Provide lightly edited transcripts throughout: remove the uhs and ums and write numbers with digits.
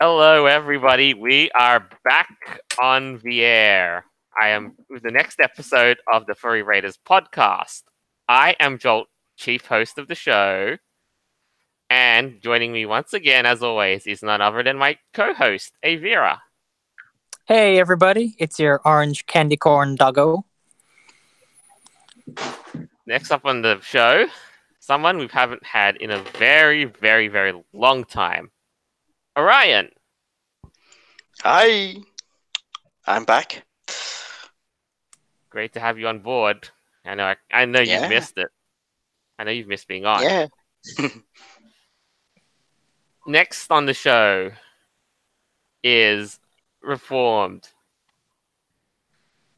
Hello, everybody. We are back on the air. I am with the next episode of the Furry Raiders podcast. I am Jolt, chief host of the show. And joining me once again, as always, is none other than my co-host, Avira. Hey everybody, it's your orange candy corn doggo. Next up on the show, someone we haven't had in a very, very, very long time. Orion. Hi, I'm back. Great to have you on board. I know Yeah. you've missed it. I know you've missed being on. Yeah. Next on the show is Reformed.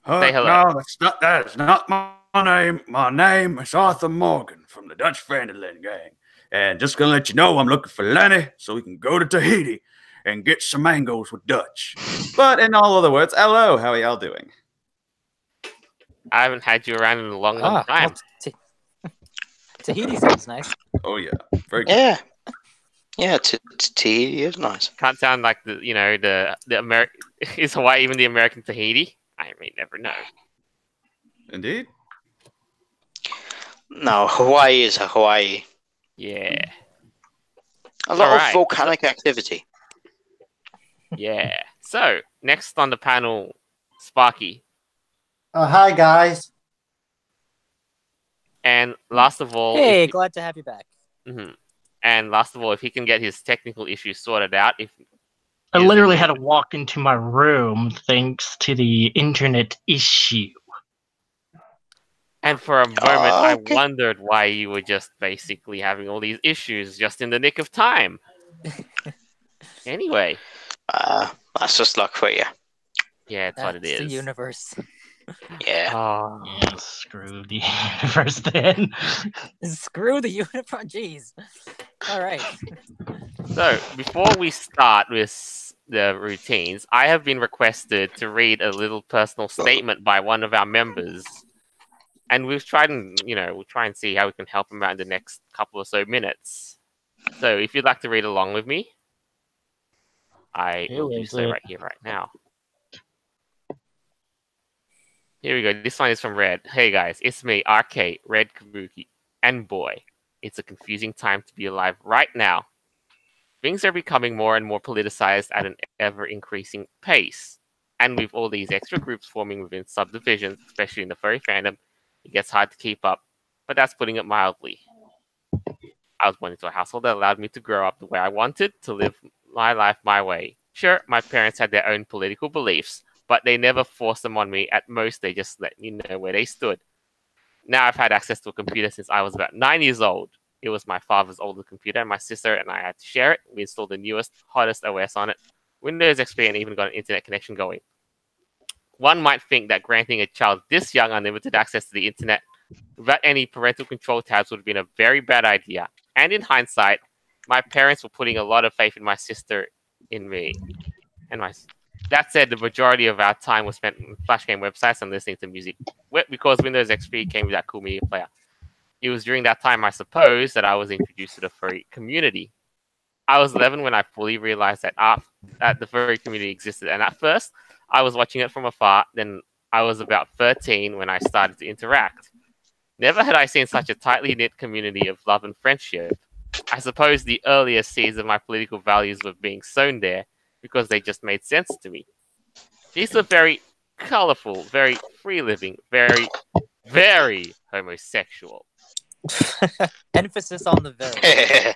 Say hello. No, that is not my name. My name is Arthur Morgan from the Dutch Vanderlyn gang. And just gonna let you know I'm looking for Lenny so we can go to Tahiti and get some mangoes with Dutch. But in all other words, hello, how are y'all doing? I haven't had you around in a long time. Well, Tahiti sounds nice. Oh yeah, very good. Yeah. Yeah, Tahiti is nice. Can't sound like the American. Is Hawaii even the American Tahiti? I may never know. Indeed. No, Hawaii is a Hawaii. Yeah. A lot Alright. of volcanic activity. Yeah. So next on the panel, Sparky, Hi, guys. and last of all, Hey, glad to have you back. And last of all, if he can get his technical issues sorted out, I literally had to walk into my room thanks to the internet issue. And for a moment, I okay. wondered why you were just basically having all these issues just in the nick of time. Anyway, That's just luck for you. yeah, that's what it is. The universe. Yeah. Oh. Yeah, screw the universe then. Screw the universe. Jeez. All right. So, before we start with the routines, I have been requested to read a little personal statement by one of our members. And we've tried and, we'll try and see how we can help him out in the next couple or so minutes. So, if you'd like to read along with me, I will do so right here, right now. Here we go. This one is from Red. Hey guys, it's me, RK, Red Kabuki. And boy, it's a confusing time to be alive right now. Things are becoming more and more politicized at an ever-increasing pace. And with all these extra groups forming within subdivisions, especially in the furry fandom, it gets hard to keep up. But that's putting it mildly. I was born into a household that allowed me to grow up the way I wanted, to live my life my way. Sure, my parents had their own political beliefs, but they never forced them on me. At most, they just let me know where they stood. Now I've had access to a computer since I was about 9 years old. It was my father's oldest computer, and my sister and I had to share it. We installed the newest, hottest OS on it, Windows XP, and even got an internet connection going. One might think that granting a child this young unlimited access to the internet without any parental control tabs would have been a very bad idea. And in hindsight, my parents were putting a lot of faith in my sister, in me, and That said, the majority of our time was spent on Flash game websites and listening to music, because Windows XP came with that cool media player. It was during that time, I suppose, that I was introduced to the furry community. I was 11 when I fully realized that the furry community existed, and at first, I was watching it from afar. Then I was about 13 when I started to interact. Never had I seen such a tightly knit community of love and friendship. I suppose the earliest seeds of my political values were being sown there, because they just made sense to me. These were very colorful, very free-living, very, very homosexual. Emphasis on the very.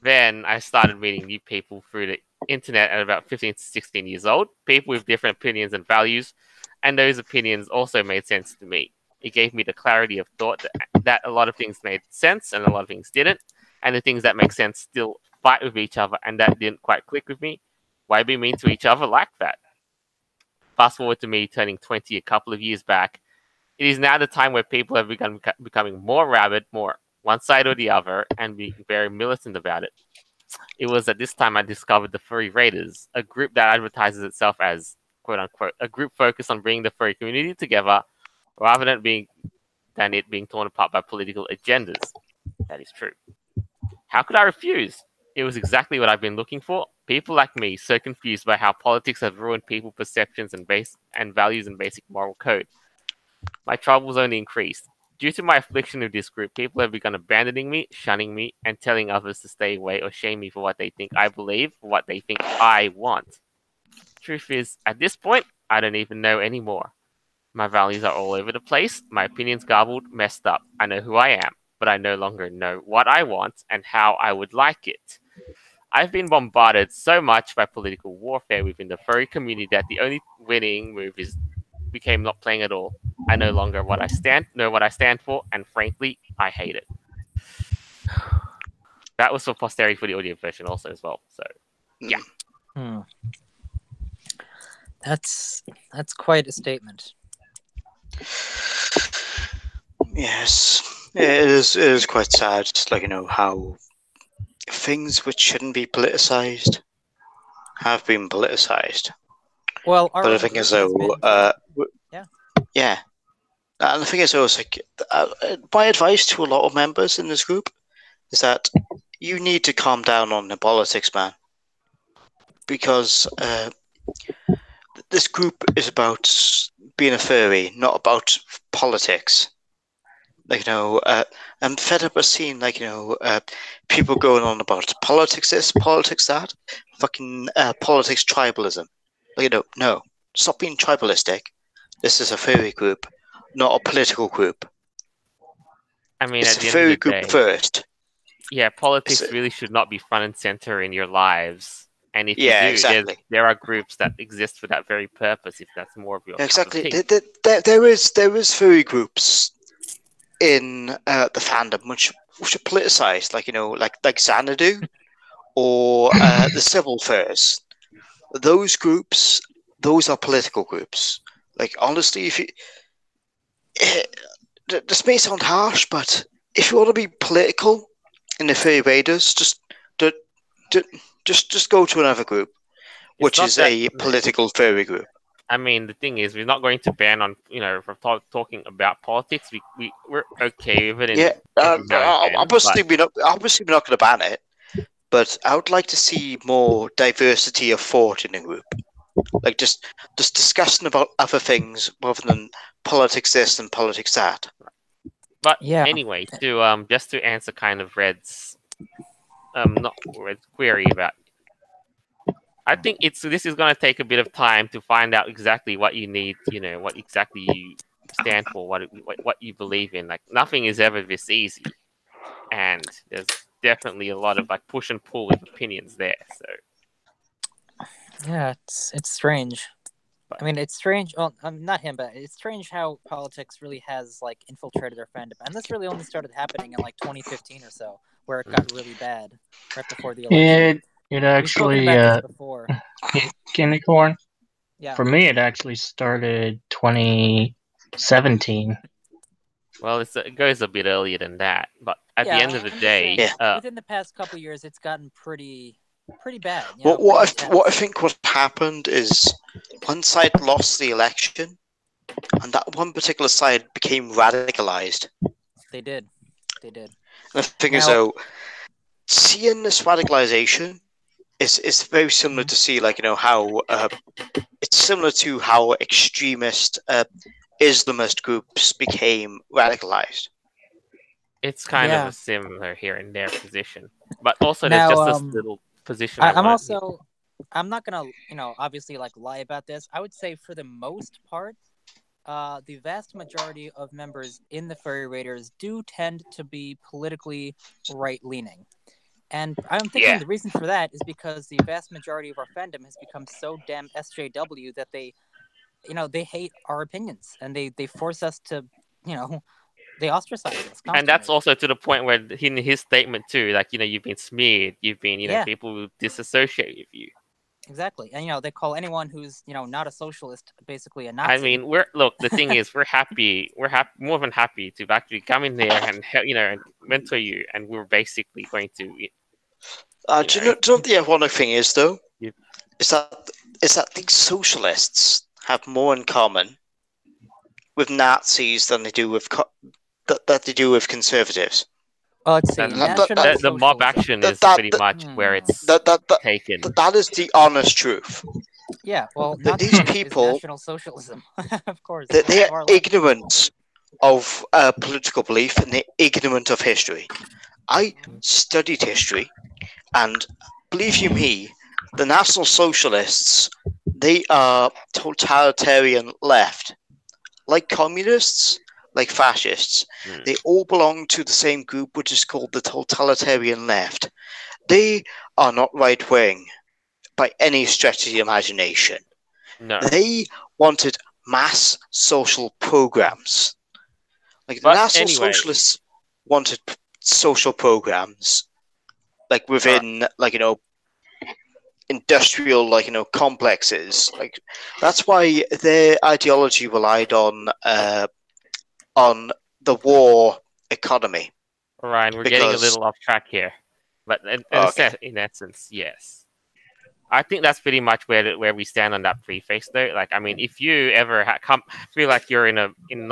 Then I started meeting new people through the internet at about 15 to 16 years old, people with different opinions and values, and those opinions also made sense to me. It gave me the clarity of thought that a lot of things made sense and a lot of things didn't, and the things that make sense still fight with each other, and that didn't quite click with me. Why be mean to each other like that? Fast forward to me turning 20 a couple of years back. It is now the time where people have begun becoming more rabid, more one side or the other, and being very militant about it. It was at this time I discovered the Furry Raiders, a group that advertises itself as, quote-unquote, a group focused on bringing the furry community together rather than it being torn apart by political agendas. That is true. How could I refuse? It was exactly what I've been looking for. People like me, so confused by how politics have ruined people's perceptions and values and basic moral code. My troubles only increased. Due to my affliction with this group, people have begun abandoning me, shunning me, and telling others to stay away or shame me for what they think I believe, for what they think I want. Truth is, at this point, I don't even know anymore. My values are all over the place, my opinions garbled, messed up. I know who I am, but I no longer know what I want and how I would like it. I've been bombarded so much by political warfare within the furry community that the only winning move became not playing at all. I no longer know what I stand for, and frankly, I hate it. That was for posterity for the audio version also as well. So, yeah. That's quite a statement. Yes, it is quite sad. Just like how things which shouldn't be politicized have been politicized. Well, but the thing is, though, yeah, and the thing is, though, it's like my advice to a lot of members in this group is that you need to calm down on the politics, man, because this group is about being a furry, not about politics. Like, I'm fed up of seeing, people going on about politics this, politics that, fucking politics tribalism. No, stop being tribalistic. This is a furry group, not a political group. I mean, it's at the a furry end of the group day, first. Yeah, politics really should not be front and center in your lives. And if you do, exactly. there are groups that exist for that very purpose. If that's more of your exactly, cup of tea. there is furry groups in the fandom which are politicized, like Xanadu or the Civil Furs. Those groups, those are political groups. Like, honestly, if you, this may sound harsh, but if you want to be political in the furry raiders, just go to another group, which is a political furry group. I mean, the thing is, we're not going to ban on, from talking about politics. We're okay with it. Obviously we're not going to ban it, but I would like to see more diversity of thought in the group. Like just discussing about other things rather than politics this and politics that. But anyway, to just to answer kind of Red's query about. I think this is going to take a bit of time to find out exactly what you need, what exactly you stand for, what you believe in. Like, nothing is ever this easy, and there's definitely a lot of push and pull with opinions there. So yeah, it's strange. I mean, it's strange. Well, not him, but it's strange how politics really has infiltrated our fandom, and this really only started happening in 2015 or so, where it got really bad right before the election. It actually, Candy Corn. Yeah. For me, it actually started 2017. Well, it goes a bit earlier than that, but at the end of the day, within the past couple of years, it's gotten pretty bad. What I think what happened is one side lost the election, and that one particular side became radicalized. They did. And the thing is, though, seeing this radicalization is very similar to see, how it's similar to how extremist Islamist groups became radicalized. It's kind of a similar here and there position, but also there's just this little position. I'm not gonna, obviously lie about this. I would say for the most part, the vast majority of members in the Furry Raiders do tend to be politically right-leaning. And I'm thinking the reason for that is because the vast majority of our fandom has become so damn SJW that they hate our opinions, and they force us to, they ostracize us constantly. And that's also to the point where in his statement too, you've been smeared, you've been, people will disassociate with you. Exactly, and they call anyone who's not a socialist basically a Nazi. I mean, the thing is, we're more than happy to actually come in there and and mentor you, and we're basically going to. Do you know what the ironic thing is, though? Is that these socialists have more in common with Nazis than they do with conservatives. Let's see. That- National the mob Socialism. action is that- pretty much where it's taken. That is the honest truth. Yeah, well, Th- not these is people- National Socialism, of course. They Far are left. ignorant of political belief, and they're ignorant of history. I studied history, and believe you me, the National Socialists, they are totalitarian left. Like communists, like fascists, Hmm. they all belong to the same group, which is called the totalitarian left. They are not right-wing by any stretch of the imagination. No. They wanted mass social programs. Like the But National anyway. Socialists wanted social programs, like within, industrial, complexes. Like that's why their ideology relied on the war economy. Ryan, we're getting a Because- little off track here, but Okay. in essence, yes. I think that's pretty much where we stand on that preface, though. Like, I mean, if you ever feel like you're not in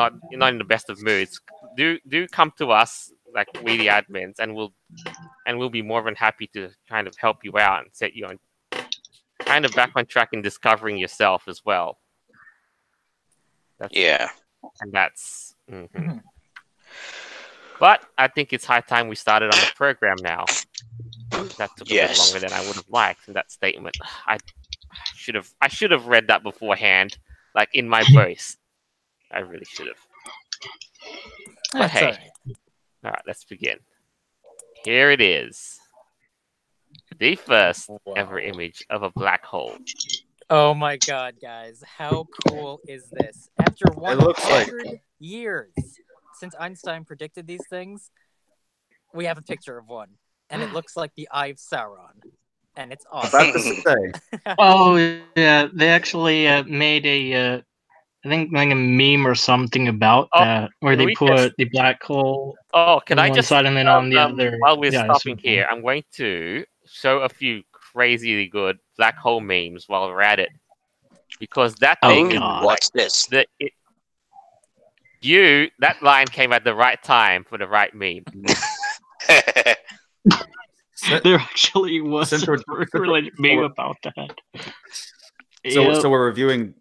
the best of moods, do come to us, like we the admins, and we'll be more than happy to kind of help you out and set you on kind of back on track in discovering yourself as well. Yeah. And that's. Mhm. But I think it's high time we started on the program now. That took a bit Yes. longer than I would have liked in that statement. I should have read that beforehand, like in my voice. I really should have. But That's hey, all right. all right, let's begin. Here it is. The first ever image of a black hole. Oh my god, guys. How cool is this? After looks like- 100 years since Einstein predicted these things, we have a picture of one. And it looks like the Eye of Sauron. And it's awesome. About to say. Oh yeah, they actually made a I think like a meme or something about Oh, that, where can they we put just- the black hole Oh, can on I one just side and then on the other? while we're yeah, stopping so- here, I'm going to show a few crazily good black hole memes while we're at it, because that Oh, thing is God. What's this? that line came at the right time for the right meme. There actually was Since a we're- related meme about that. So, Yep. so we're reviewing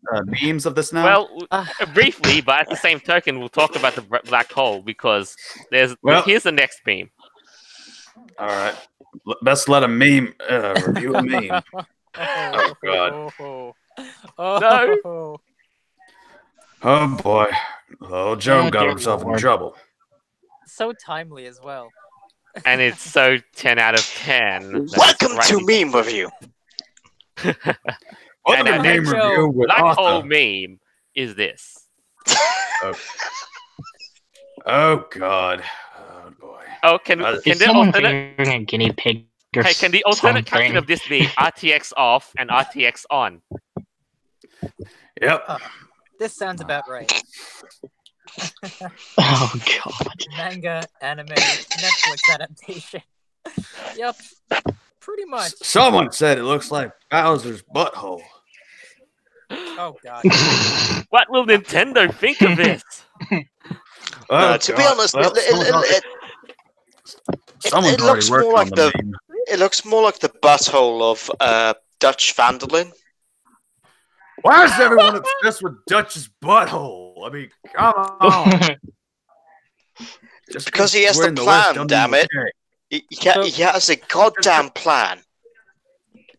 memes of this now. Well, briefly, but at the same token, we'll talk about the black hole because Well- here's the next meme. All right, best let a meme review a meme. Oh, God. No. Oh boy, oh Joe Oh, got dear himself in Lord. trouble. So timely as well. And it's so 10 out of 10. that it's Welcome to rightly- Meme Review. Welcome And to meme Joe, review with Black hole Arthur. meme is this. Oh God, oh boy. Oh, can Is Is the someone alternate? carrying a guinea pig or Hey, can the alternate caption something? of this be RTX off and RTX on? Yep. This sounds about right. Oh God. Manga, anime, Netflix adaptation. Yep. Pretty much. Someone said it looks like Bowser's butthole. Oh god. What will Nintendo think of this? Oh, To be God. honest, Well, someone's it already looks worked more on like the the- meme. it looks more like the butthole of Dutch Vanderlyn. Why is everyone obsessed with Dutch's butthole? I mean, come on. Just Because he has we're the in West plan, doesn't damn mean it. okay. He has a goddamn plan.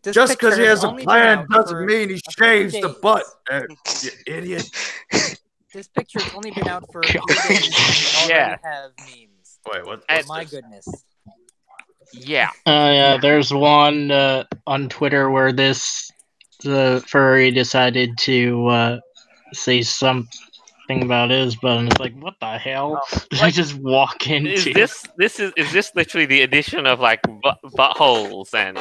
This Just picture because he has has a only been plan out doesn't for mean he a few shaves the days. butt. You idiot. This picture has only been out for a God. few days and we already Yeah. have memes. Wait, what? And- what's My this? goodness. Yeah. Yeah, there's one on Twitter where the furry decided to say something about his butt, and it's like, what the hell? Did I like, just walk into? Is this literally the addition of like buttholes and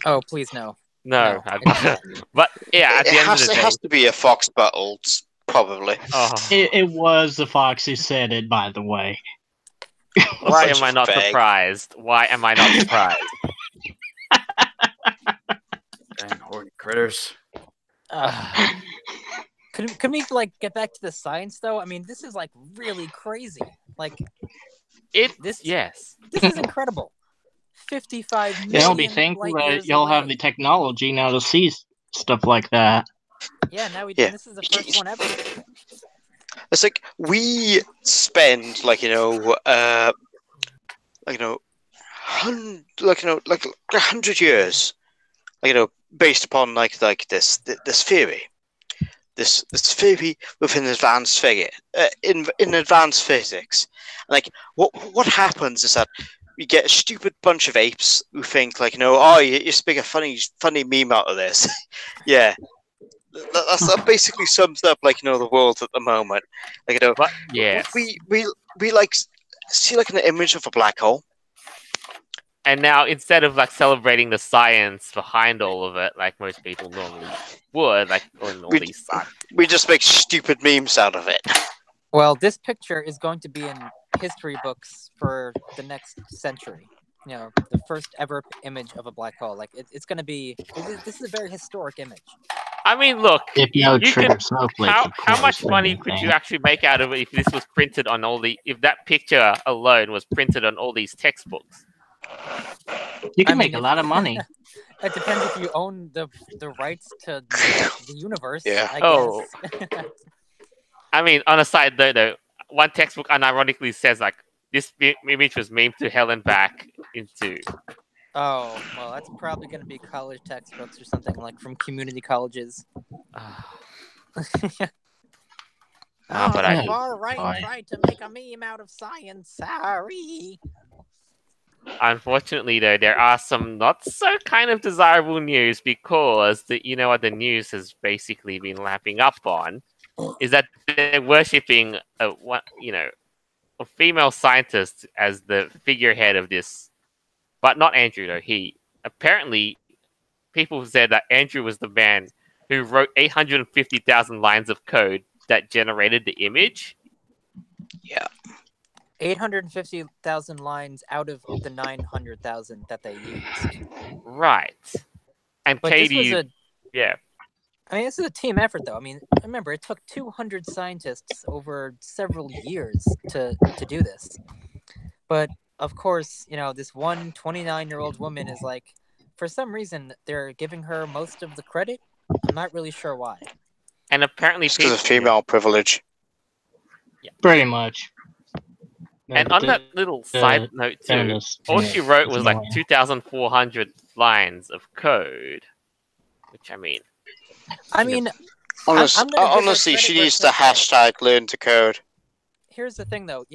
Oh, please no. no? No. But yeah, at the end of the It day, has to be a fox butthole, probably. oh, It was the fox who said it, by the way. why Such am I not fag. surprised? Why am I not surprised? Dang, horny critters. Could we like get back to the science though? I mean, this is like really crazy. Like Yes. This is incredible. 55 million You'll be thankful light that years you'll away. have the technology now to see stuff like that. Yeah, now we Yeah. and this is the first one ever. It's like we spend like 100 years, based upon like this theory, this theory within advanced figure in advanced physics. Like what happens is that we get a stupid bunch of apes who think like you speak a funny meme out of this. Yeah. That basically sums up the world at the moment. But yes. We like see like an image of a black hole. And now, instead of like celebrating the science behind all of it, like most people normally would, like on all these sites, we just make stupid memes out of it. Well, this picture is going to be in history books for the next century. The first ever image of a black hole. Like it's going to be. This is a very historic image. I mean, look. If how much money could you actually make out of it if this was printed on if that picture alone was printed on all these textbooks? You can make a lot of money. It depends if you own the rights to the universe. Yeah. I guess. I mean, on a side though, one textbook unironically says like this image was memed to hell and back into. Oh, well, that's probably going to be college textbooks or something like from community colleges. But I far right tried to make a meme out of science. Sorry. Unfortunately, though, there are some not so kind of desirable news because what the news has basically been lapping up on is that they're worshipping a female scientist as the figurehead of this, but not Andrew though. Apparently people said that Andrew was the man who wrote 850,000 lines of code that generated the image. Yeah. 850,000 lines out of the 900,000 that they used. Right. And but Katie, yeah. I mean, this is a team effort, though. I mean, remember, it took 200 scientists over several years to do this. But, of course, this one 29-year-old woman is like, for some reason, they're giving her most of the credit. I'm not really sure why. And apparently... It's because of female privilege. Yeah. Pretty much. And on that little side note, too, all she wrote was like 2,400 lines of code. Which, I mean... honestly, she needs the hashtag learn to code. Here's the thing, though.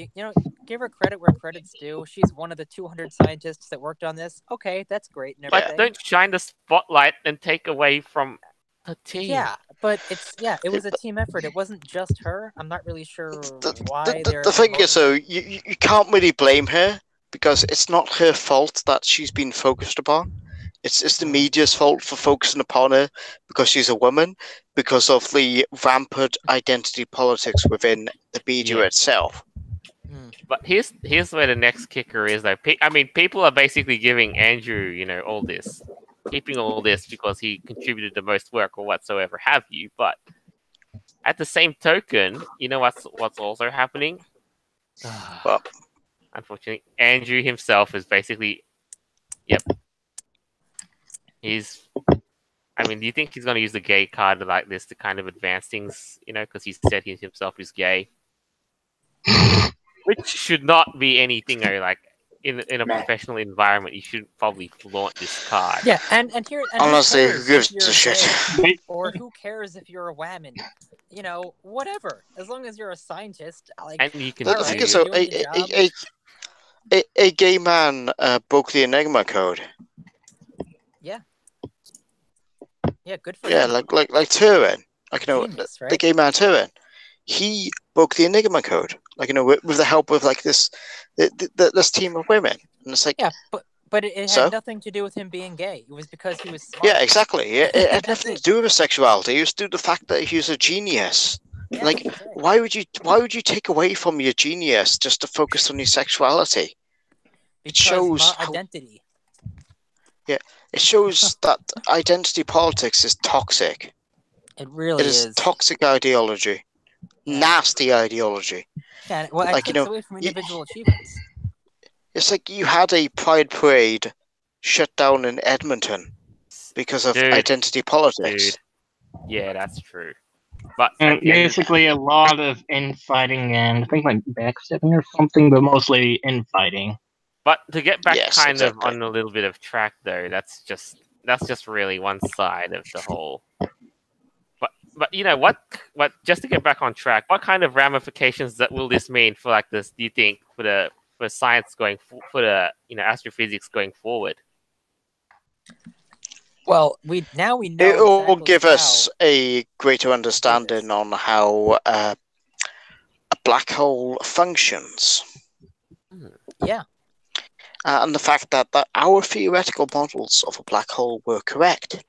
Give her credit where credit's due. She's one of the 200 scientists that worked on this. Okay, that's great and everything. But don't shine the spotlight and take away from the team. Yeah, but it was a team effort. It wasn't just her. I'm not really sure why. The thing is, though, you can't really blame her because it's not her fault that she's been focused upon. It's the media's fault for focusing upon her because she's a woman, because of the rampant identity politics within the media itself. But here's where the next kicker is, though. I mean, people are basically giving Andrew, all this, keeping all this because he contributed the most work or whatsoever have you. But at the same token, what's also happening? Well, unfortunately, Andrew himself is basically, yep. I mean, do you think he's going to use the gay card like this to kind of advance things, because he said he himself is gay? Which should not be anything, like, in a professional environment, you should probably flaunt this card. Yeah, and honestly, who gives a shit? Or who cares if you're a woman? Whatever. As long as you're a scientist, like. And you can. The thing is, so a gay man broke the Enigma code. Yeah. Yeah, good for him. Like Turing, Genius, right? The gay man Turing, he broke the Enigma code, with the help of this team of women, and it's like, yeah, but it had nothing to do with him being gay. It was because he was smart. Yeah, exactly. It had nothing to do with his sexuality. It was due to the fact that he was a genius. Yeah, why would you take away from your genius just to focus on your sexuality? Because it shows identity. Yeah, it shows that identity politics is toxic. It really is. It is toxic ideology. Yeah. Nasty ideology. Yeah, well, it takes away from individual achievements. It's like you had a Pride Parade shut down in Edmonton because of identity politics. Dude. Yeah, that's true. But And again, basically a lot of infighting and I think like backstabbing or something, but mostly infighting. but to get back Yes, kind exactly. of on a little bit of track though, that's just really one side of the whole. But you know what? Just to get back on track, what kind of ramifications will this mean for like this? Do you think for science going for the astrophysics going forward? Well, we know. It will exactly give how us a greater understanding on how a black hole functions. Yeah. And the fact that our theoretical models of a black hole were correct.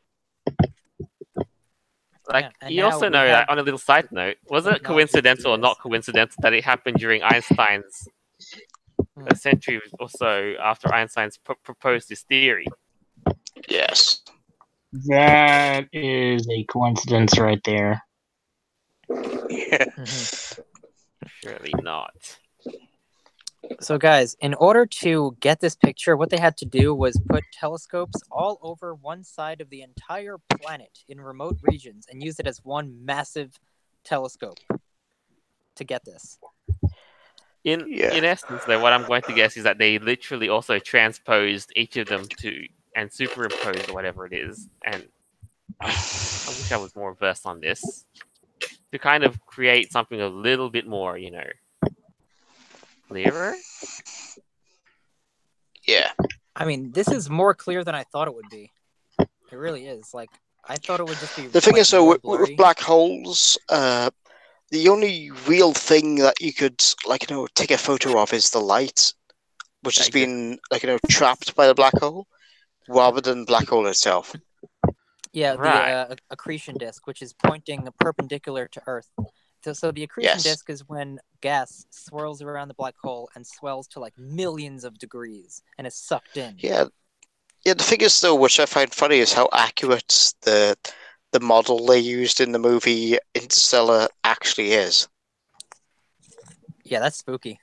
Like, Yeah, you also know that, on a little side note, was it coincidental or not coincidental that it happened during Einstein's a century or so after Einstein's proposed this theory? Yes. That is a coincidence right there. Yeah. Surely not. So, guys, in order to get this picture, what they had to do was put telescopes all over one side of the entire planet in remote regions and use it as one massive telescope to get this. In essence, though, what I'm going to guess is that they literally also transposed each of them and superimposed whatever it is. And I wish I was more versed on this to kind of create something a little bit more, clearer. Yeah. I mean, this is more clear than I thought it would be. It really is. Like, I thought it would just be. The thing is, though, with black holes, the only real thing that you could, take a photo of is the light, which has been, trapped by the black hole, rather than the black hole itself. Yeah, right. The accretion disk, which is pointing perpendicular to Earth. So the accretion disk is when gas swirls around the black hole and swells to like millions of degrees and is sucked in. Yeah. The thing is, though, which I find funny, is how accurate the model they used in the movie Interstellar actually is. Yeah, that's spooky.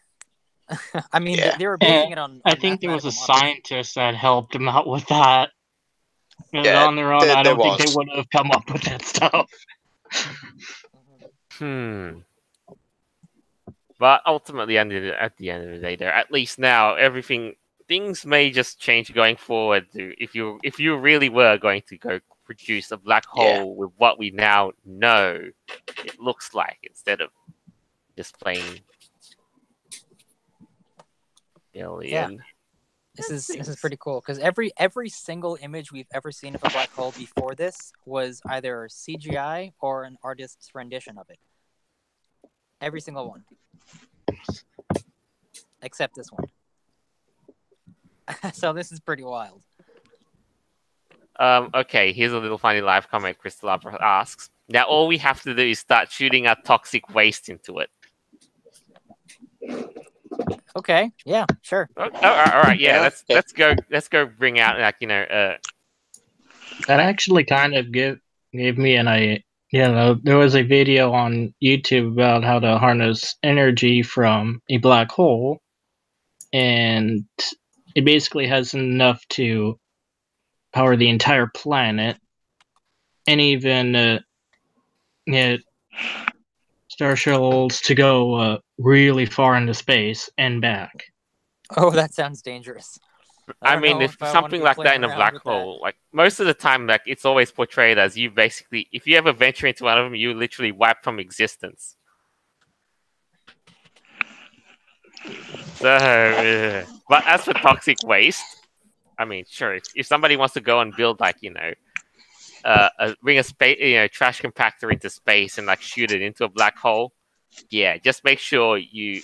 I mean, they were basing it on I think there was a scientist that helped them out with that. Yeah, on their own, I don't think they would have come up with that stuff. But ultimately, at the end of the day, there, at least now, things may just change going forward. If you really were going to go produce a black hole with what we now know it looks like, instead of just plain alien. Yeah. This is pretty cool because every single image we've ever seen of a black hole before this was either CGI or an artist's rendition of it. Every single one. Except this one. So this is pretty wild. Okay, here's a little funny live comment Crystal Opera asks. Now all we have to do is start shooting our toxic waste into it. Okay, yeah, sure. All right, yeah, let's go bring out That actually kind of gave me an idea. There was a video on YouTube about how to harness energy from a black hole, and it basically has enough to power the entire planet, and even star shuttles to go really far into space and back. Oh, that sounds dangerous. I mean, if something like that in a black hole, like most of the time, like it's always portrayed as you basically, if you ever venture into one of them, you literally wipe from existence. So, but as for toxic waste, I mean, sure, if somebody wants to go and build bring a space, trash compactor into space and like shoot it into a black hole, yeah, just make sure you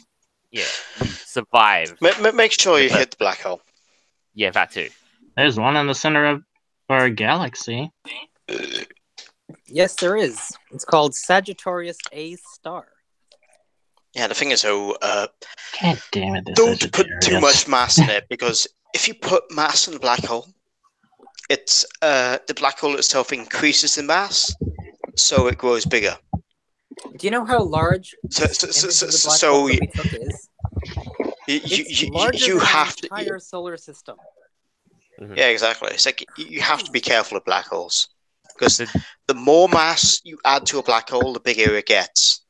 survive. Make sure you hit the black hole. Yeah, that too. There's one in the center of our galaxy. Yes, there is. It's called Sagittarius A star. Yeah, the thing is, God damn it! Don't put too much mass in it, because if you put mass in the black hole, it's the black hole itself increases in mass, so it grows bigger. Do you know how large the black hole that we took is? It's larger you than have the to. entire solar system. Yeah, exactly. It's like you have to be careful of black holes because The- the more mass you add to a black hole, the bigger it gets.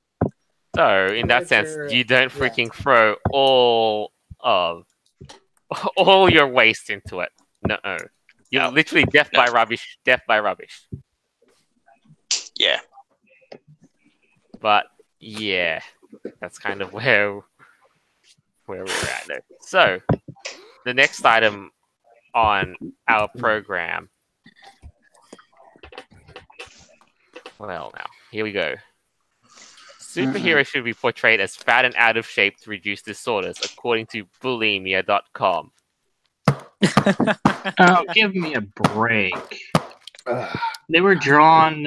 So in that sense, Larger- you don't yeah. freaking throw all of all your waste into it. No, you're No. literally death by rubbish. Death by rubbish. Yeah. But yeah, that's kind of where we're at there. So the next item on our program. Well, now here we go. Superheroes should be portrayed as fat and out of shape to reduce disorders, according to bulimia.com. Oh, give me a break. They were drawn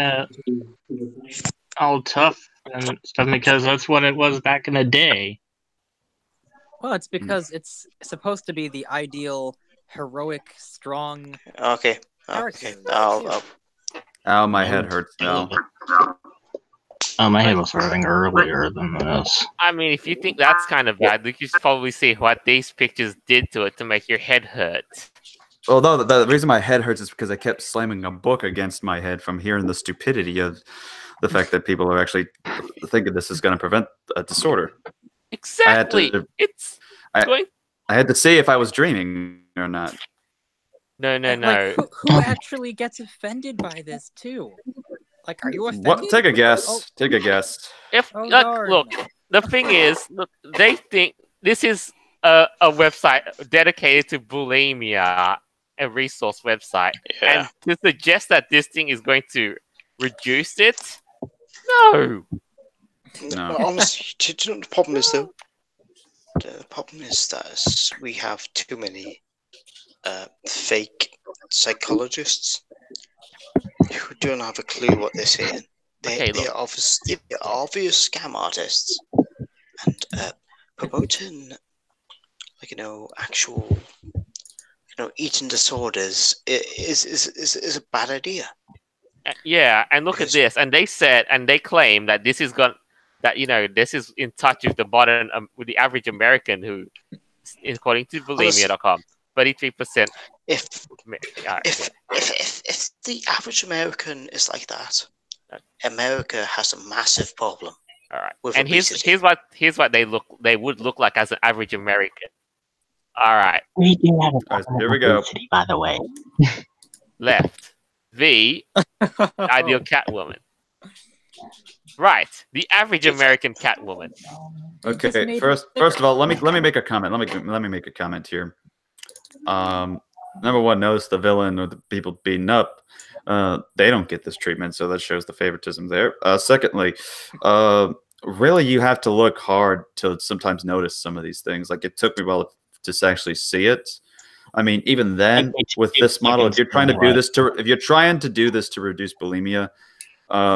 all tough and stuff because that's what it was back in the day. Well, it's because it's supposed to be the ideal, heroic, strong Okay. character. Ow, my head hurts now. Oh, my head was hurting earlier than this. I mean, if you think that's kind of bad, you should probably see what these pictures did to it to make your head hurt. Although the reason my head hurts is because I kept slamming a book against my head from hearing the stupidity of the fact that people are actually thinking this is going to prevent a disorder. Exactly. I had to see if I was dreaming or not. No. Like, who actually gets offended by this too? Like, are you offended? What? Take a guess. Oh. Take a guess. Look, the thing is, they think this is a website dedicated to bulimia, a resource website, and to suggest that this thing is going to reduce it, no. Honestly, do you know what the problem is though? The problem is that we have too many fake psychologists who don't have a clue what they're saying. They're obvious scam artists, and promoting actual eating disorders is a bad idea. Yeah, and look at this, and they claim that this is this is in touch with the bottom with the average American who, according to bulimia.com, 33%. If the average American is like that, America has a massive problem. All right, with and obesity. here's what they would look like as an average American. All right, We do have a problem here we with go. obesity, by the way. left the ideal Catwoman. Right, the average American Catwoman. Okay, first of all, let me make a comment. Let me make a comment here. Number one, notice the villain or the people beaten up. They don't get this treatment, so that shows the favoritism there. Secondly, really, you have to look hard to sometimes notice some of these things. Like, it took me a while to actually see it. I mean, even then, with this model, if you're trying to do this to reduce bulimia,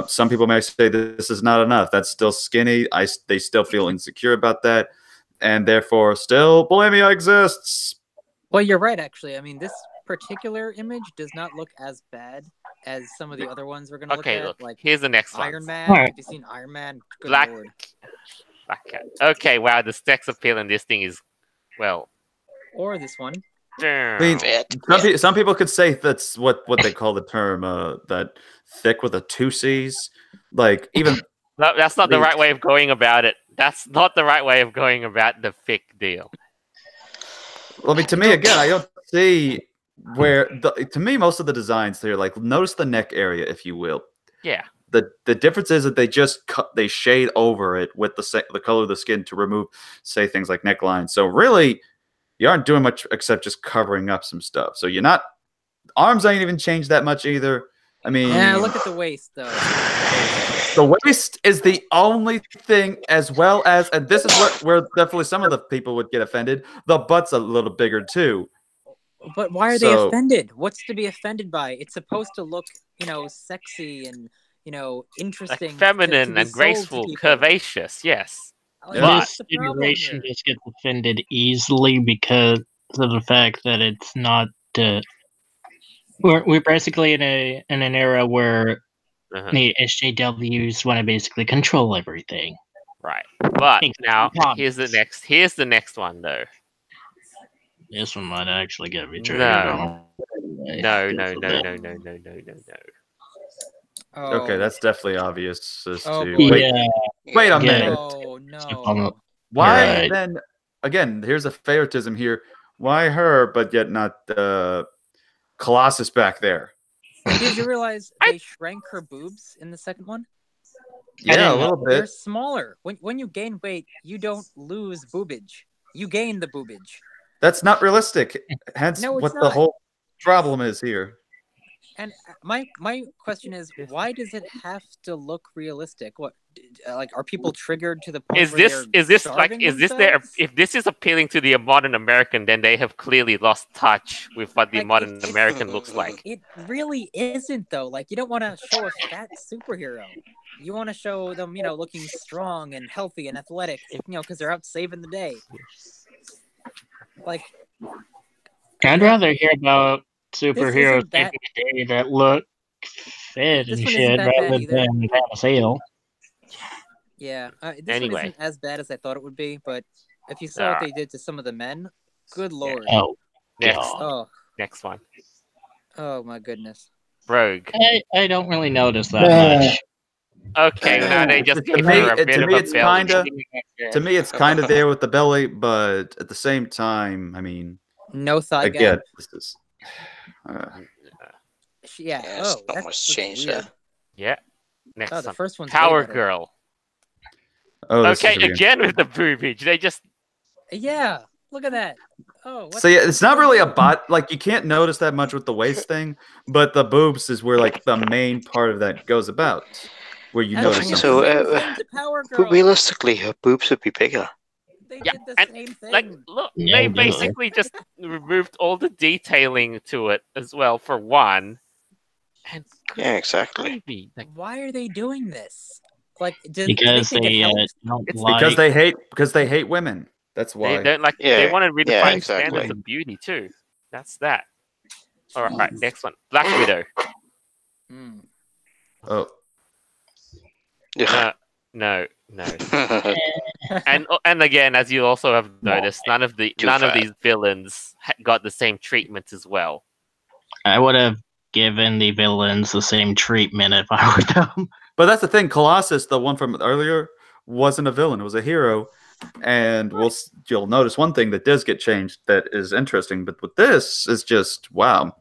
some people may say this is not enough. That's still skinny. They still feel insecure about that, and therefore, still bulimia exists. Well, you're right, actually. I mean, this particular image does not look as bad as some of the other ones we're going to look at. Look, like here's the next Iron one. Man. Alright. Have you seen Iron Man? Good Black Lord. Cat. Okay, wow, the sex appeal in this thing is, well, Or this one. I mean, some people could say that's what they call the term that thick with a two C's. Like, even no, that's not the right way of going about it. That's not the right way of going about the thick deal. Well, I mean, to me, again, I don't see where to me most of the designs there, like, notice the neck area, if you will. Yeah. The difference is that they shade over it with the color of the skin to remove, say, things like necklines. So really, you aren't doing much except just covering up some stuff. So you're not arms ain't even changed that much either. I mean, Yeah, look at the waist though. the waist is the only thing, as well as, and this is where definitely some of the people would get offended. The butt's a little bigger too. But why are they offended? What's to be offended by? It's supposed to look, sexy and interesting, like feminine to be and sold to graceful, people. curvaceous. Yes. Like, But- what's This the problem generation here? just gets offended easily because of the fact that it's not. We're basically in an era where Uh-huh. the SJWs want to basically control everything. Right. But now Come. here's the next one though. This one might actually get me No. triggered. No. Oh. Okay, that's definitely obvious as Oh, to. boy. Wait a Yeah. minute. Oh no. Why Right. then? Again, here's a favoritism here. Why her, but yet not Colossus back there? Did you realize they shrank her boobs in the second one? Yeah, a little They're bit. smaller. When you gain weight, you don't lose boobage. You gain the boobage. That's not realistic. Hence, No, it's what the not. whole problem is here. And my question is, why does it have to look realistic? What, like, are people triggered to the point Is where this starving is this their themselves? if this is appealing to the modern American, then they have clearly lost touch with what the Like, modern it's- American looks like. It really isn't though. Like, you don't want to show a fat superhero. You want to show them, looking strong and healthy and athletic, because they're out saving the day. Like, I'd rather hear about superheroes isn't that- saving the day that look fit This and one isn't shit that bad rather either. than have a sale. yeah, this Anyway. one isn't as bad as I thought it would be. But if you saw what they did to some of the men, good lord. Oh, Next, God. next one, Oh my goodness. Rogue. I don't really notice that much. Okay, well, now they just To gave me, her a bit of a it's belly. to me, it's kind of there with the belly, but at the same time, I mean, No thigh again, gap. this is. Yeah. Yes, Oh, not that much looks change weird. there. Yeah. Next Oh, the one. first one's way Power better. Girl. This Okay, is weird. again with the boobage. They just Yeah. Look at that. Oh. So yeah, it's not really a bot. Like you can't notice that much with the waist thing, but the boobs is where like the main part of that goes about, where you And notice they did So, the something. same thing to Power But Girl. realistically, her boobs would be bigger. They Yeah, did the and, same thing. like look, Yeah, they duh. basically just removed all the detailing to it as well for one. And Yeah, exactly. gravy, like, Why are they doing this? Like, do they Because think it they helps? don't It's like. Because they hate women. That's they why. don't like Yeah, they want to redefine yeah, exactly. standards of beauty too. That's that. All right, next one. Black Widow. Hmm. Oh, Yeah. No. And again, as you also have noticed, none of Too these fat. villains got the same treatment as well. I would have given the villains the same treatment if I were them. but that's the thing. Colossus, the one from earlier, wasn't a villain. It was a hero. And you'll notice one thing that does get changed that is interesting. But with this, is just wow.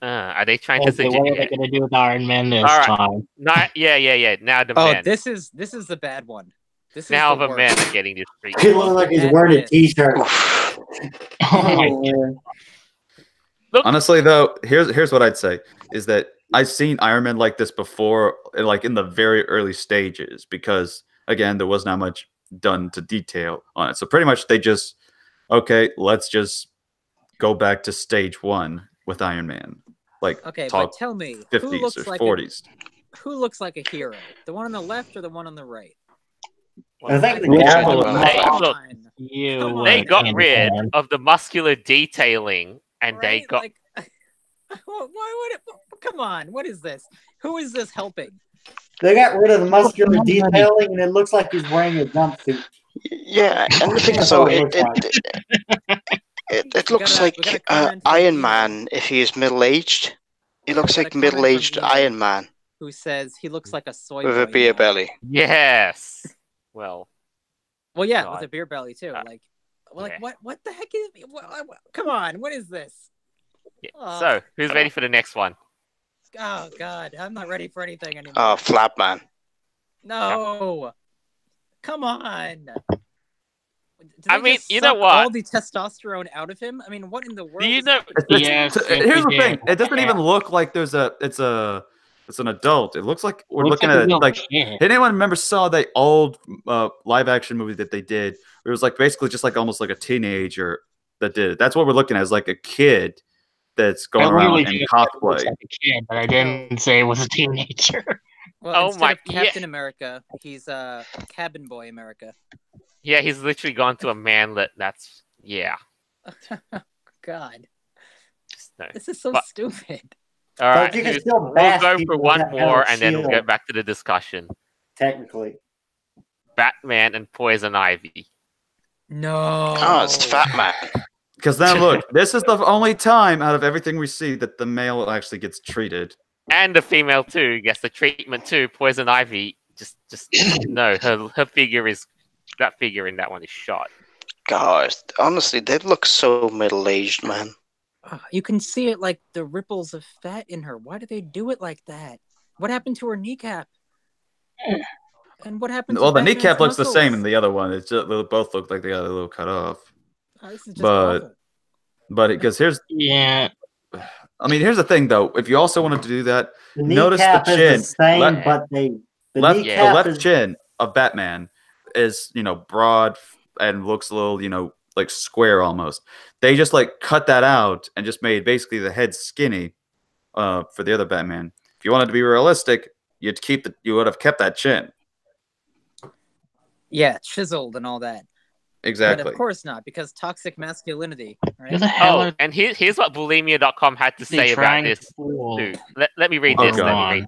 Are they trying to Okay, what are they suggest? going to do with Iron Man this All right. time? Yeah. Now the Oh, men. this is the bad one. This is Now the the men worst. are getting this He treatment. looks like he's That's wearing a it. t-shirt. Oof. Oh my man. Look, Honestly, though, here's what I'd say is that I've seen Iron Man like this before, like in the very early stages, because again, there was not much done to detail on it. So pretty much they just, okay, let's just go back to stage one with Iron Man. Like Okay, talk but tell me, 50s or 40s. who looks like a hero? The one on the left or the one on the right? I think the Yeah, guy the was one on the Hey, left. look, You Come on. they got can't rid understand. of the muscular detailing, and they Right? got Like, why would it? Come on, what is this? Who is this helping? They got rid of the muscular detailing, and it looks like he's wearing a jumpsuit. Yeah, and the thing is, That's though, all it it looks like. it looks we got a like comment from Iron Emo. Man if he is middle-aged. He looks got a like comment from middle-aged Emo. Iron Man Who says he looks like a soy with boy a beer now. belly. yes. Well, Well, yeah, God. with a beer belly too. yeah. What the heck is? Come on, what is this? yeah. Oh. So who's ready for the next one? Oh God, I'm not ready for anything anymore. Oh, Flap Man. No, come on. Did I they mean, just you know suck what? all the testosterone out of him? I mean, what in the world? Do you is know? happening? Yes, Here's the they thing. did. It doesn't even look like it's an adult. It looks like we're Looks looking like a at little like kid. anyone remember saw the old live action movie that they did? It was like basically just like almost like a teenager that did it. That's what we're looking at, is like a kid that's I going around literally in just said it looks cosplay. like a kid, but I didn't say it was a teenager. Well, Oh instead my- of Captain America, he's Cabin Boy America. Yeah, he's literally gone to a manlet. That's yeah. God, No. this is so But- stupid. All right, you can who's- still we'll bash go for people with one that more, metal and then we'll shield. get back to the discussion. technically. Batman and Poison Ivy. No. Oh, it's Fat Man. Because now look, this is the only time out of everything we see that the male actually gets treated. And the female too gets the treatment too. Poison Ivy, just no. Her figure is that figure in that one is shot. God, honestly, they look so middle-aged, man. You can see it like the ripples of fat in her. Why do they do it like that? What happened to her kneecap? And what happened to Well, the Batman's kneecap looks the muscles? same in the other one. It's just, they both look like they got a little cut off. Oh, this is just But awful. because here's Yeah. I mean, here's the thing though. If you also wanted to do that, The notice the kneecap chin. is the same, Left- but the the kneecap left is chin of Batman is, broad and looks a little, like square almost. They just like cut that out and just made basically the head skinny for the other Batman. If you wanted to be realistic, you would have kept that chin. Yeah, chiseled and all that. Exactly. But of course not, because toxic masculinity, Who right? the hell Oh, are and here's what bulimia.com had to they say about trying this. to fool? Too. Let me read Oh, this. Let God. me read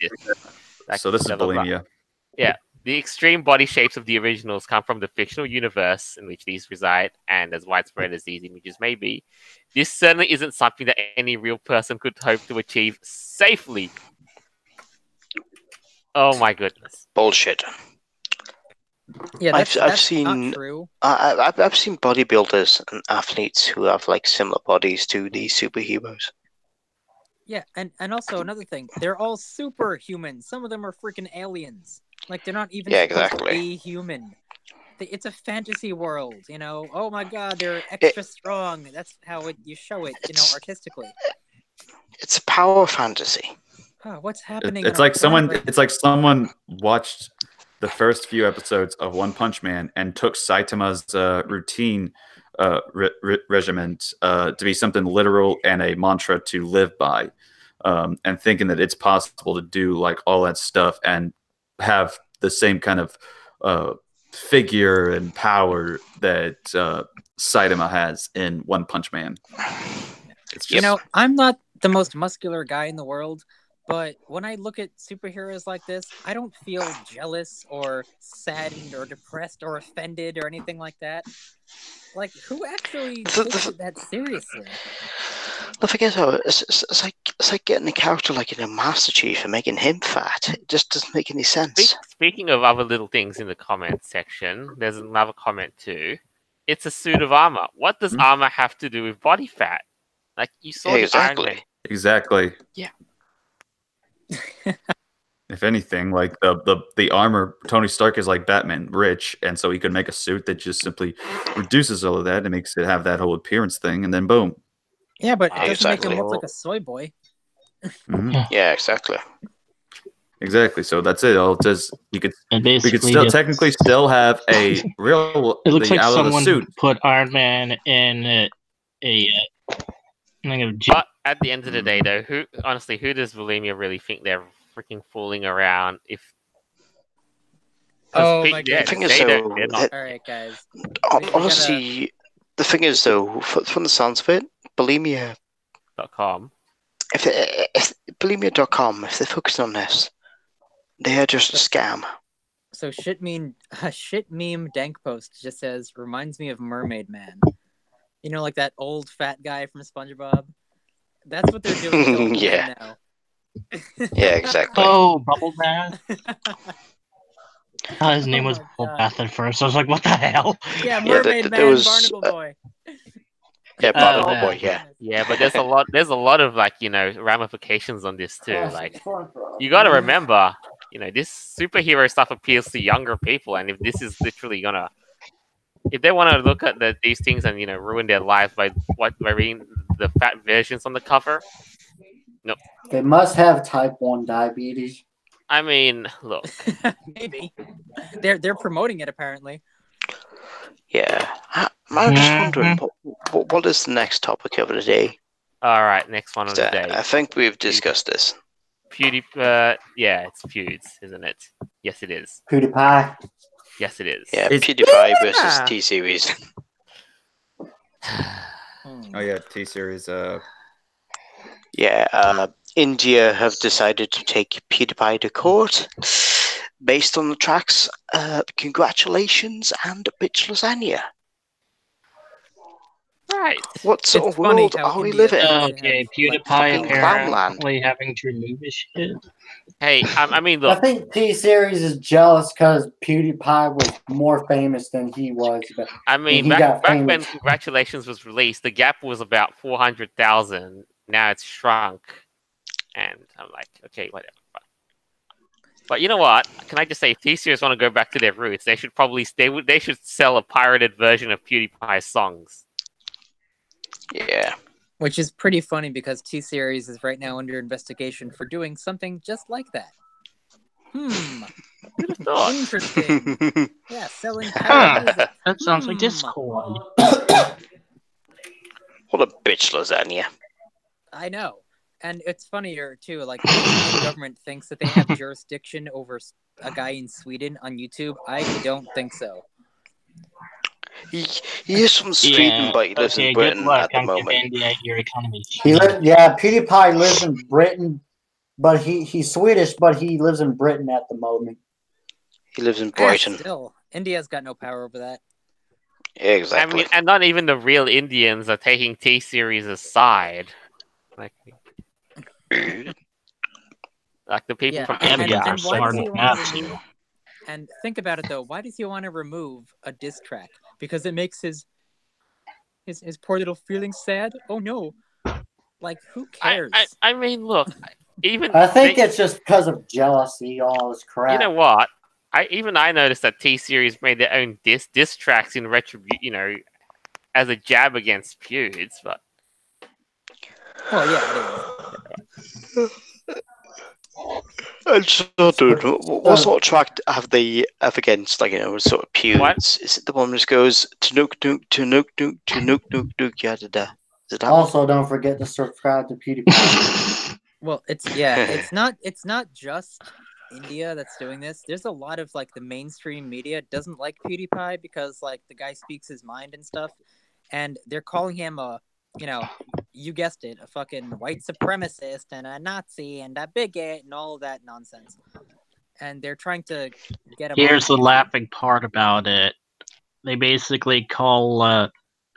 this. So this is blah, blah, blah. bulimia. The extreme body shapes of the originals come from the fictional universe in which these reside, and as widespread as these images may be, this certainly isn't something that any real person could hope to achieve safely. Oh my goodness. Bullshit. Yeah, I've that's seen- not true. I've seen bodybuilders and athletes who have like similar bodies to these superheroes. Yeah, and also another thing, they're all superhuman. Some of them are freaking aliens. Like they're not even Yeah, supposed exactly. to be human. It's a fantasy world, Oh my god, they're extra strong. That's how you show it, artistically. It's a power fantasy. Oh, what's happening? It's on our like someone. planet right It's like someone watched the first few episodes of One Punch Man and took Saitama's routine regiment to be something literal and a mantra to live by, and thinking that it's possible to do like all that stuff and have the same kind of figure and power that Saitama has in One Punch Man. It's just, I'm not the most muscular guy in the world, but when I look at superheroes like this, I don't feel jealous or saddened or depressed or offended or anything like that. Like, who actually takes it that seriously? The thing is, though, it's like getting a character like in a Master Chief and making him fat. It just doesn't make any sense. Speaking of other little things in the comment section, there's another comment too. It's a suit of armor. What does armor have to do with body fat? Like you saw the Iron Man. exactly. Yeah. If anything, like the armor, Tony Stark is like Batman, rich, and so he could make a suit that just simply reduces all of that and makes it have that whole appearance thing, and then boom. Yeah, but it doesn't Exactly. make him look like a soy boy. Mhm. Yeah, exactly. Exactly. So that's it. All it says you could And we basically, could still just- technically still have a real. it looks the like out of the someone suit. put Iron Man in a thing of But at the end of the day, though, who does bulimia really think they're freaking fooling around? If Oh my God. The thing is, though, they're not. All right, guys. honestly, the thing is, though, from the sounds of it, bulimia. .com. If bulimia.com, if they're focused on this, they are just a scam. So shit meme dank post just says reminds me of Mermaid Man. Like that old fat guy from SpongeBob. That's what they're doing to all the Yeah. men now. Yeah, exactly. Oh, Bubble Bath. His name was my Bubble God. Bath at first. I was like, what the hell? Yeah, Yeah, Mermaid there Man, was, Barnacle Boy. Yeah, Barnacle that. Boy, yeah. Yeah, but there's a lot of like ramifications on this too. Like you got to remember, this superhero stuff appeals to younger people, and if this is literally if they want to look at these things and ruin their lives by reading the fat versions on the cover, no. They must have type 1 diabetes. I mean, look. Maybe. They're promoting it apparently. Yeah. I'm just wondering, what is the next topic of the day? All right, next one of the day. I think we've discussed this. Pewdiepie. Yeah, it's Pewds, isn't it? Yes, it is. Pewdiepie. Yes, it is. Yeah, It's- PewDiePie versus T-Series. Oh yeah, T-Series. Yeah, India have decided to take PewDiePie to court. based on the tracks, congratulations and bitch lasagna. Right. What sort It's of funny world how are we India living? seems to Okay, have, PewDiePie fucking clownland. apparently having to remove his shit. Hey, I mean, I look. think T-Series is jealous because PewDiePie was more famous than he was. But I mean, he back got when famous. Congratulations was released, the gap was about 400,000. Now it's shrunk, and I'm like, okay, whatever. But you know what? Can I just say, if T-Series want to go back to their roots, they should probably they should sell a pirated version of PewDiePie's songs. Yeah. which is pretty funny because T-Series is right now under investigation for doing something just like that. Who'd have thought? Interesting. Yeah, selling pirate music. That sounds like Discord. What a bitch lasagna. I know. And it's funnier, too. Like, the Indian government thinks that they have jurisdiction over a guy in Sweden on YouTube. I don't think so. He is from Sweden, but he lives in Britain at the moment. India, your economy. PewDiePie lives in Britain, but he's Swedish, but he lives in Britain at the moment. He lives in Brighton. Still, India's got no power over that. Yeah, exactly. I mean, and not even the real Indians are taking T-Series' side. Like the people from India are and why so does he cool. want to remove? And think about it though. Why does he want to remove a diss track? Because it makes his poor little feelings sad. Oh no! Like who cares? I mean, look. I think it's just because of jealousy, all this crap. You know what? I noticed that T-Series made their own diss tracks in retribution, as a jab against Pewds, but. Well, yeah. And so, dude, what sort of track have they have against, sort of Pewds? Is it the one that goes to nuke nuke to nuke nuke to nuke nuke nuke yada da? Is it that also, don't forget to subscribe to PewDiePie. Well, it's not just India that's doing this. There's a lot of the mainstream media doesn't like PewDiePie because the guy speaks his mind and stuff, and they're calling him a you guessed it, a fucking white supremacist and a Nazi and a bigot and all of that nonsense. And they're trying to get him. Here's the laughing part about it. They basically call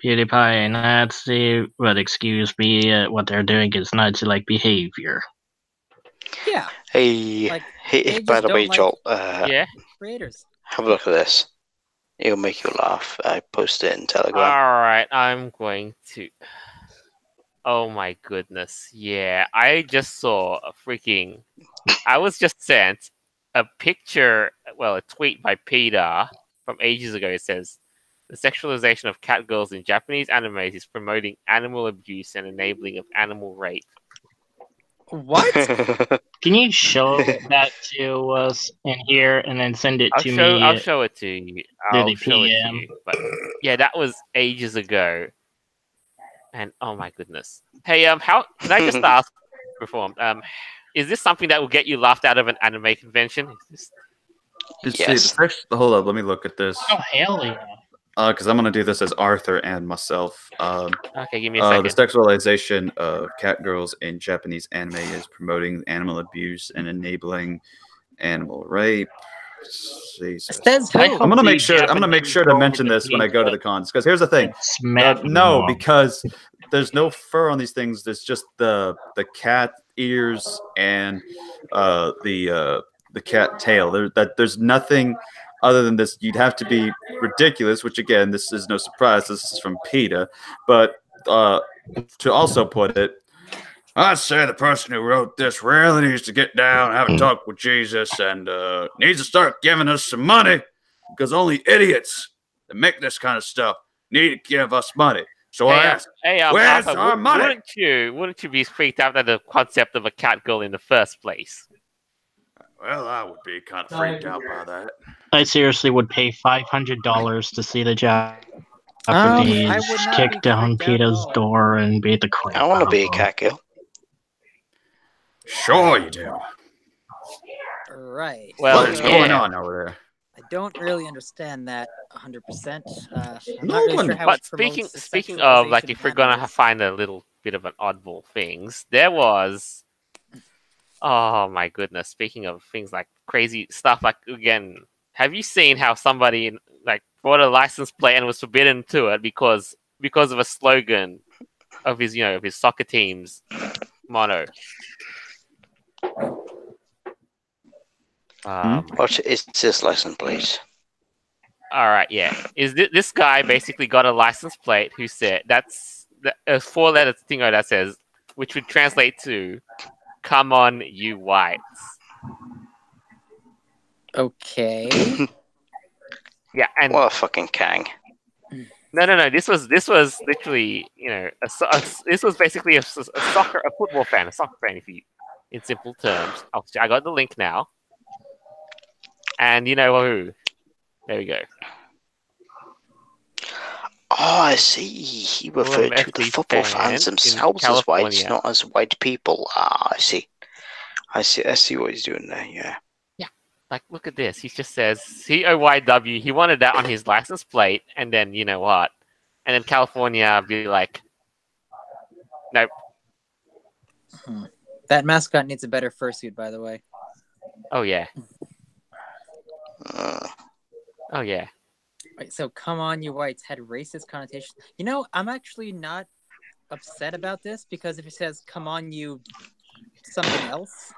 PewDiePie a Nazi, but excuse me, what they're doing is Nazi-like behavior. Yeah. Hey, by the way, Joel, creators. Have a look at this. It'll make you laugh. I posted it in Telegram. Alright, I'm going to... Oh my goodness. Yeah, I just saw I was just sent a picture, a tweet by Peter from ages ago. It says, the sexualization of cat girls in Japanese animes is promoting animal abuse and enabling of animal rape. What? Can you show that to us in here and then send it to me? I'll show it to you. But yeah, that was ages ago. And oh my goodness. Hey, how can I just ask before? Is this something that will get you laughed out of an anime convention? Yes. Hold up, let me look at this. Oh hell yeah. Because I'm going to do this as Arthur and myself. Okay, give me a second. The sexualization of cat girls in Japanese anime is promoting animal abuse and enabling animal rape. Jesus. I'm gonna make sure to mention this when I go to the cons, because here's the thing. No, because there's no fur on these things. There's just the cat ears and the cat tail. There's nothing other than this. You'd have to be ridiculous, which again, this is no surprise. This is from PETA, but to also put it, I'd say the person who wrote this really needs to get down and have a talk with Jesus and needs to start giving us some money, because only idiots that make this kind of stuff need to give us money. So I ask, where's Arthur, our money? Wouldn't you be freaked out at the concept of a cat girl in the first place? Well, I would be kind of freaked out by that. I seriously would pay $500 to see the Japanese kick down PETA's door and beat the crap. I want to be a cat girl. Sure you do. Right. Well, what's going on over there? I don't really understand that 100%. But speaking of, if we're gonna find a little bit of an oddball things, there was Oh my goodness! Speaking of things like crazy stuff, like again, have you seen how somebody like bought a license plate and was forbidden to it because of a slogan of his of his soccer team's motto? What is this license plate? All right, yeah. Is this guy basically got a license plate who said that's a 4-letter thing that says, which would translate to "Come on, you whites." Okay. Yeah, and What a fucking kang. no. This was literally this was basically a football fan, a soccer fan, if you in simple terms. I got the link now, and you know who? There we go. Oh, I see. He referred to the FC football fan fans in themselves as whites, California. not as white people. Ah, I see. I see what he's doing there, yeah. Like, look at this. He just says COYW. He wanted that on his license plate, and then you know what? And then California be like, nope. That mascot needs a better fursuit, by the way. Oh yeah. Uh, Oh yeah. Right, so come on, you whites had racist connotations. You know, I'm actually not upset about this because if it says "come on, you" something else,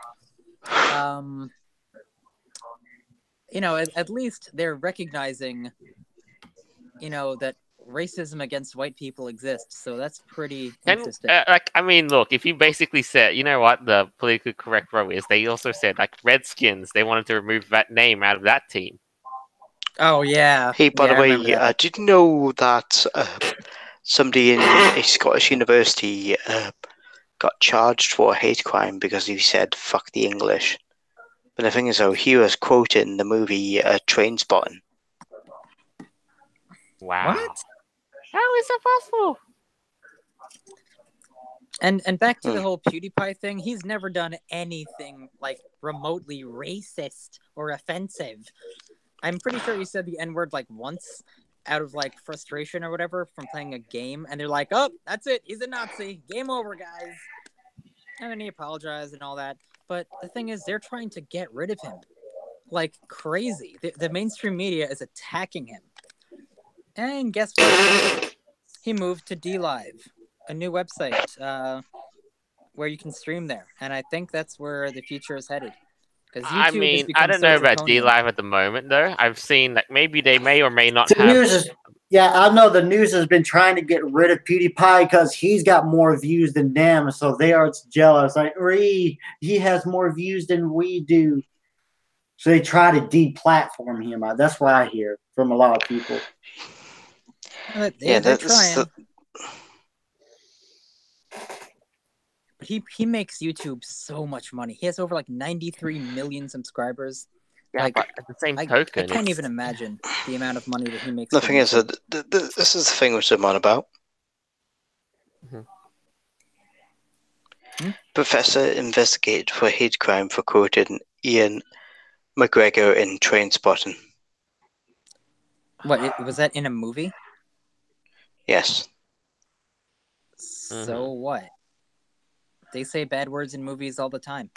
at least they're recognizing, that racism against white people exists. So that's pretty interesting. I mean, look, if you basically said, you know what the politically correct row is, they also said like Redskins. They wanted to remove that name out of that team. Oh yeah. Hey, by Yeah, the I remember way, that. did you know that somebody in a Scottish university got charged for a hate crime because he said "fuck the English"? But the thing is, though, he was quoting the movie Trainspotting. Wow. What? How is that possible? And back to the whole Pewdiepie thing, he's never done anything like remotely racist or offensive. I'm pretty sure he said the N-word like once out of like frustration or whatever from playing a game, and they're like, "Oh, that's it. He's a Nazi. Game over, guys." And then he apologized and all that. But the thing is, they're trying to get rid of him like crazy. The mainstream media is attacking him. And guess what? He moved to DLive, a new website where you can stream there. And I think that's where the future is headed. I mean, I don't know about DLive at the moment, though. I've seen like maybe they may or may not have. I know the news has been trying to get rid of PewDiePie because he's got more views than them, so they are jealous. Like, he has more views than we do, so they try to deplatform him. That's what I hear from a lot of people. Yeah, they're trying. But he makes YouTube so much money. He has over like 93 million subscribers. Yeah, like, but at the same token, I can't even imagine the amount of money that he makes. The thing is, this is the thing which I'm on about. Professor investigated for hate crime for quoting Ian McGregor in Trainspotting. What, was that in a movie? Yes. So what? They say bad words in movies all the time.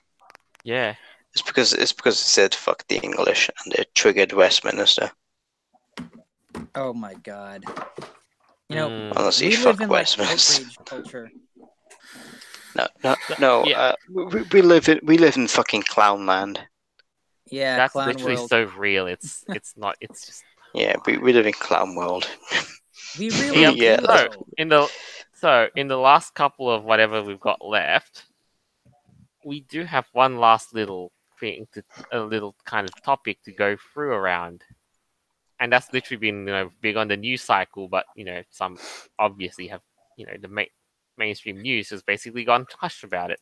Yeah. It's because it said "fuck the English" and it triggered Westminster. Oh my god! You know, honestly, we fuck live in Westminster. Like outrage culture. No. Yeah. We live in fucking clown land. Yeah, that's clown literally world. so real. It's not. It's just. Yeah, we live in clown world. We really do. In the last couple of whatever we've got left, we do have one last little thing, a little kind of topic to go through around, and that's literally been big on the news cycle. But some obviously have the mainstream news has basically gone hush about it.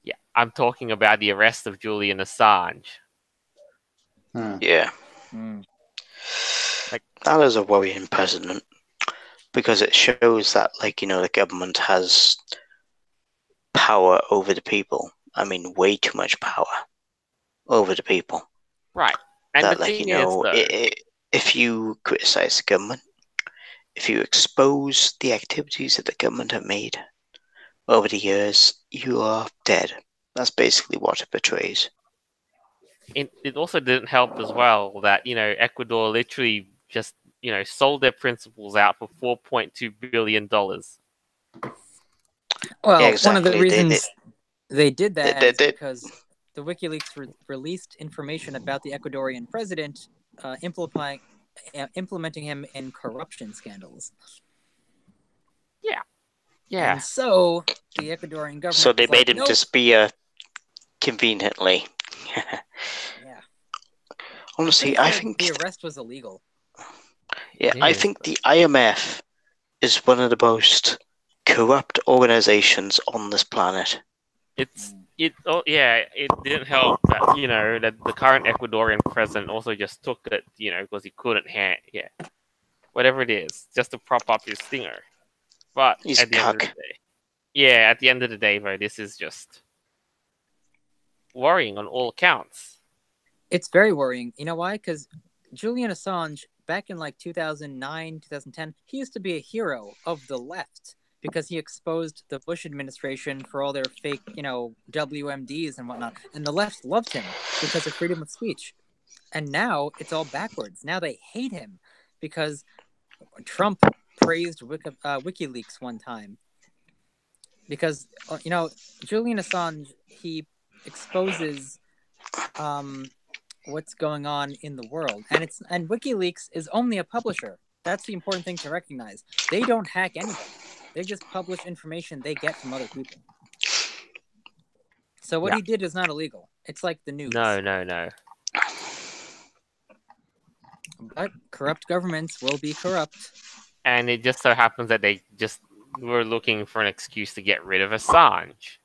Yeah, I'm talking about the arrest of Julian Assange. Yeah. That is a worrying precedent because it shows that, the government has power over the people. I mean, way too much power over the people. Right. And that, the thing is, though, if you criticize the government, if you expose the activities that the government have made, over the years, you are dead. That's basically what it portrays. It also didn't help as well that Ecuador literally just sold their principals out for $4.2 billion. Well, Yeah, one of the exactly. reasons they did that is they- because the WikiLeaks released information about the Ecuadorian president implementing him in corruption scandals. Yeah. And so the Ecuadorian government. So they was made like, him nope. disappear conveniently. Yeah. Honestly, I'm I pretty sure think the arrest was illegal. yeah, It I is. think the IMF is one of the most corrupt organizations on this planet. It didn't help that that the current Ecuadorian president also just took it because he couldn't whatever it is just to prop up his stinger. But He's at the end of the cuck. day, at the end of the day, though, this is just worrying on all accounts. It's very worrying. You know why? Because Julian Assange, back in like 2009, 2010, he used to be a hero of the left because he exposed the Bush administration for all their fake, WMDs and whatnot. And the left loved him because of freedom of speech. And now it's all backwards. Now they hate him because Trump praised WikiLeaks one time. Because, Julian Assange, he exposes what's going on in the world, and WikiLeaks is only a publisher. That's the important thing to recognize. They don't hack anybody. They just publish information they get from other people. So what he did is not illegal. It's like the news. No. But corrupt governments will be corrupt. And it just so happens that they just were looking for an excuse to get rid of Assange.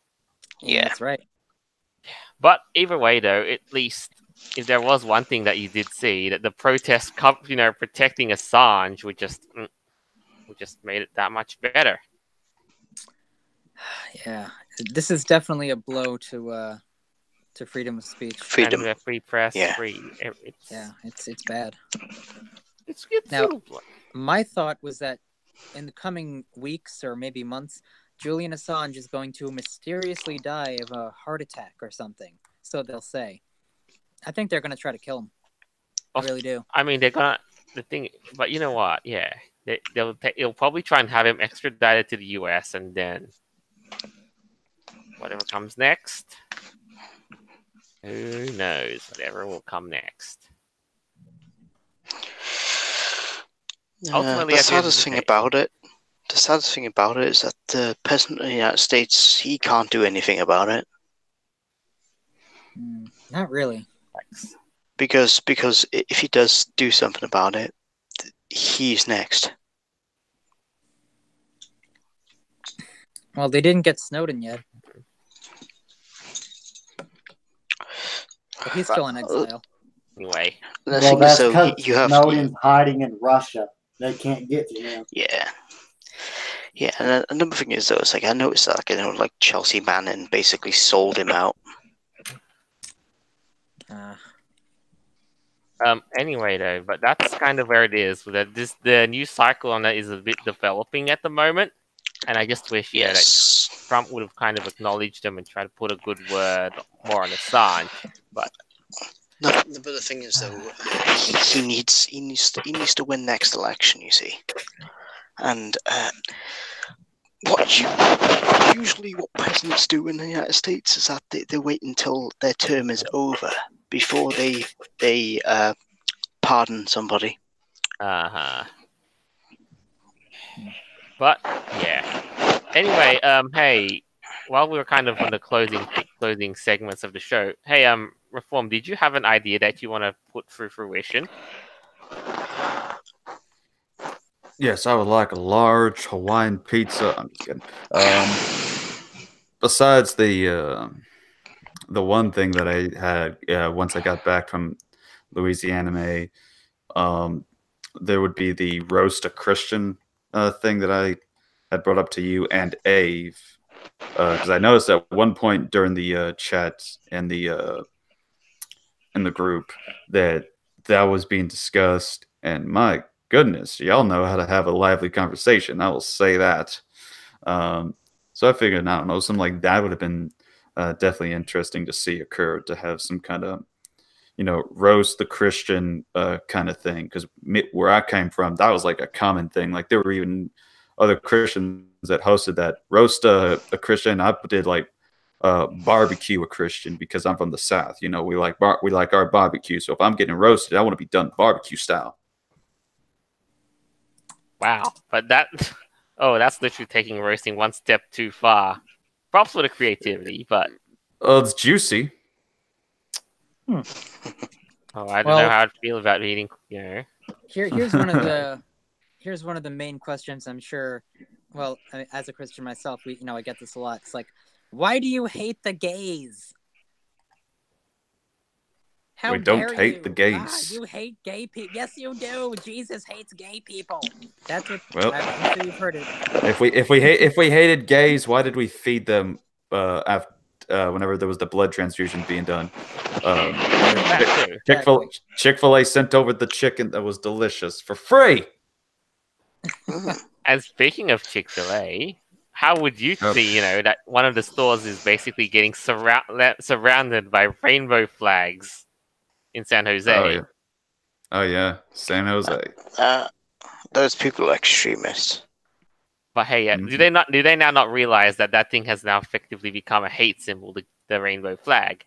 Yeah. That's right. But either way, though, at least if there was one thing that you did see, that the protests, protecting Assange would just made it that much better. Yeah, this is definitely a blow to freedom of speech. Freedom. And free press, Yeah. It's bad. It's Now, sort of my thought was that in the coming weeks or maybe months, Julian Assange is going to mysteriously die of a heart attack or something. So they'll say. I think they're going to try to kill him. I really do. I mean, they're gonna but you know what? Yeah, they'll probably try and have him extradited to the U.S. and then whatever comes next, who knows? Whatever will come next. Ultimately, The at the end of saddest the thing day- about it is that the president of the United States, he can't do anything about it Not really. because if he does do something about it, he's next. Well, they didn't get Snowden yet. But he's still in exile. Anyway, The Well, thing is, that's though, because you have Snowden's hiding in Russia. They can't get to him. yeah. And another thing is, though, it's like I noticed that like Chelsea Manning basically sold him out. Anyway, though, but that's kind of where it is. That the news cycle on that is a bit developing at the moment, and I just wish that Trump would have kind of acknowledged them and tried to put a good word more on Assange. But No, but the thing is, though, he needs to win next election. You see, and usually what presidents do in the United States is that they wait until their term is over before they pardon somebody. But yeah. Anyway, hey, while we were kind of on the closing segments of the show, hey, Reform, did you have an idea that you want to put through fruition? Yes, I would like a large Hawaiian pizza. I'm just kidding. Besides the one thing that I had once I got back from Louisiana, there would be the roast a Christian thing that I had brought up to you and Ave, because I noticed at one point during the chat in the group that was being discussed, and my goodness, y'all know how to have a lively conversation. I will say that. So I figured, I don't know, something like that would have been definitely interesting to see occur, to have some kind of, roast the Christian kind of thing. Because where I came from, that was like a common thing. Like there were even other Christians that hosted that. Roast a Christian. I did like barbecue a Christian because I'm from the South. We like our barbecue. So if I'm getting roasted, I want to be done barbecue style. Wow, but that's literally taking roasting one step too far. Props for the creativity, but It's juicy. I don't know how I'd feel about eating. Here's one of the main questions. I'm sure. Well, as a Christian myself, I get this a lot. It's like, why do you hate the gays? How we don't dare hate you? the gays. You hate gay people. Yes, you do. Jesus hates gay people. That's what. Well, I'm sure you've heard it. If we hated gays, why did we feed them after whenever there was the blood transfusion being done? Chick-fil-A sent over the chicken that was delicious for free. And speaking of Chick-fil-A, how would you see, that one of the stores is basically getting surrounded by rainbow flags in San Jose? Oh yeah, San Jose. Those people are extremists. But hey, do they now not realize that thing has now effectively become a hate symbol, the rainbow flag?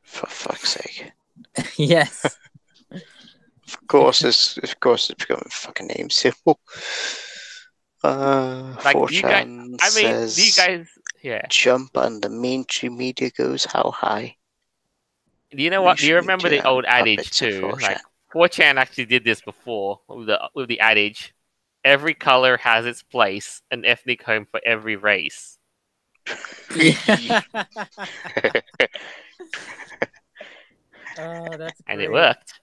For fuck's sake! Yes. Of course, it's become a fucking name symbol. Like do you guys, jump and the mainstream media goes how high? Do you know what? Do you remember the old adage too? Like 4chan actually did this before with the adage, every color has its place, an ethnic home for every race. Yeah. Oh, that's great. And it worked.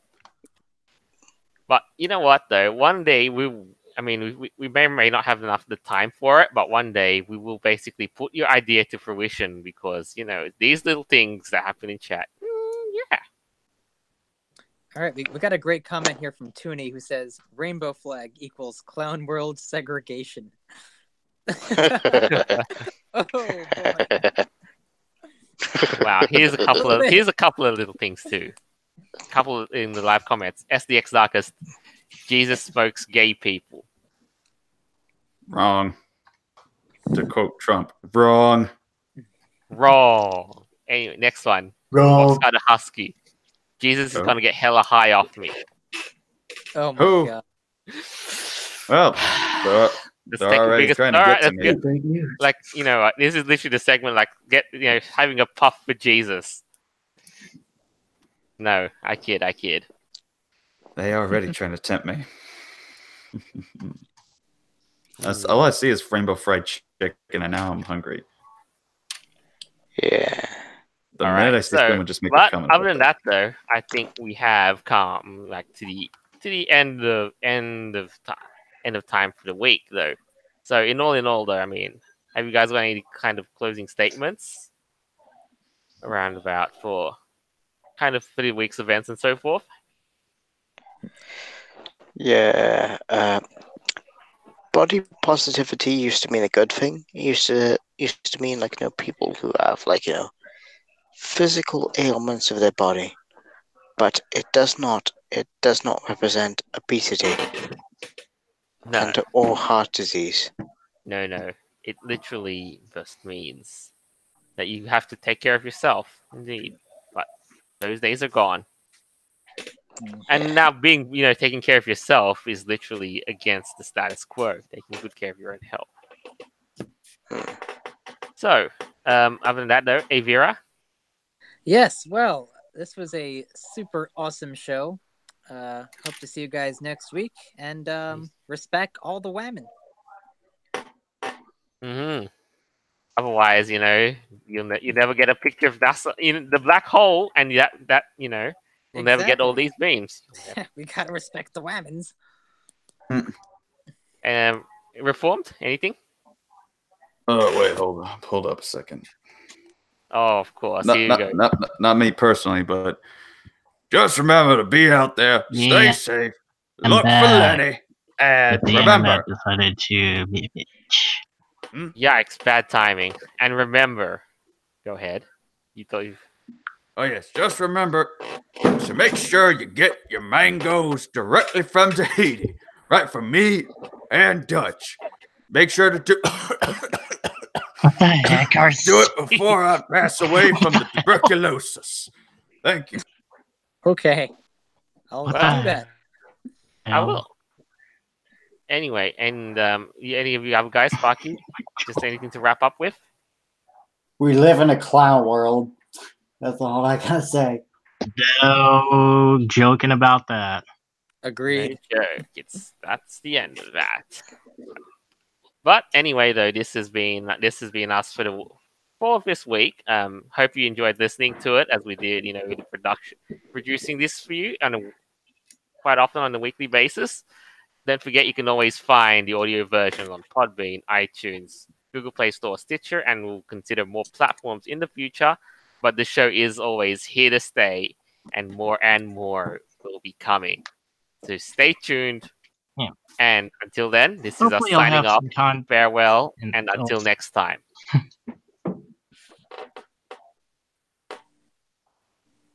But you know what though? One day we may or may not have enough of the time for it, but one day we will basically put your idea to fruition because, these little things that happen in chat. Yeah. All right, we got a great comment here from Tooney who says, rainbow flag equals clown world segregation. Oh, boy. Wow, here's a couple of little things too. A couple in the live comments. SDX Darkest, Jesus smokes gay people. Wrong. To quote Trump, wrong. Anyway, next one. Wrong. Fox a husky. Jesus is gonna get hella high off me. Oh my god. Well, they're already trying to get to me. Like, this is literally the segment, like, having a puff for Jesus. No, I kid. They are already trying to tempt me. All I see is rainbow fried chicken, and now I'm hungry. Yeah. The minute I see someone just make a comment. Other than that, though, I think we have come to the end of time for the week, though. So in all, though, have you guys got any kind of closing statements around about for the week's events and so forth? Yeah. Body positivity used to mean a good thing. It used to mean people who have physical ailments of their body, but it does not represent obesity or heart disease. No, it literally just means that you have to take care of yourself, indeed. But those days are gone. And now being, taking care of yourself is literally against the status quo, taking good care of your own health. So, other than that, though, Avira? Yes, well, this was a super awesome show. Hope to see you guys next week, and respect all the women. Mm-hmm. Otherwise, you never get a picture of NASA, the black hole, and we'll never get all these beams. We gotta respect the women's. Reformed? Anything? Oh wait, hold up a second. Oh, of course. Here you go. Not me personally, but just remember to be out there, stay safe, look for Lenny, and remember. Decided to be a bitch. Yikes, bad timing. And remember, go ahead. You thought you. Oh, yes. Just remember to make sure you get your mangoes directly from Tahiti, right from me and Dutch. Make sure to do, What the heck are do it before I pass away from the tuberculosis. Thank you. Okay. I'll do that. I will. Anyway, and any of you have guys, Sparky? Just anything to wrap up with? We live in a clown world. That's all I gotta say. No joking about that. Agreed. No joke. That's the end of that. But anyway, though, this has been us for this week. Hope you enjoyed listening to it as we did, with the producing this for you quite often on a weekly basis. Don't forget, you can always find the audio version on Podbean, iTunes, Google Play Store, Stitcher, and we'll consider more platforms in the future. But the show is always here to stay, and more will be coming. So stay tuned. Yeah. And until then, this Hopefully is us I'll have signing off. some time Farewell, and and until next time.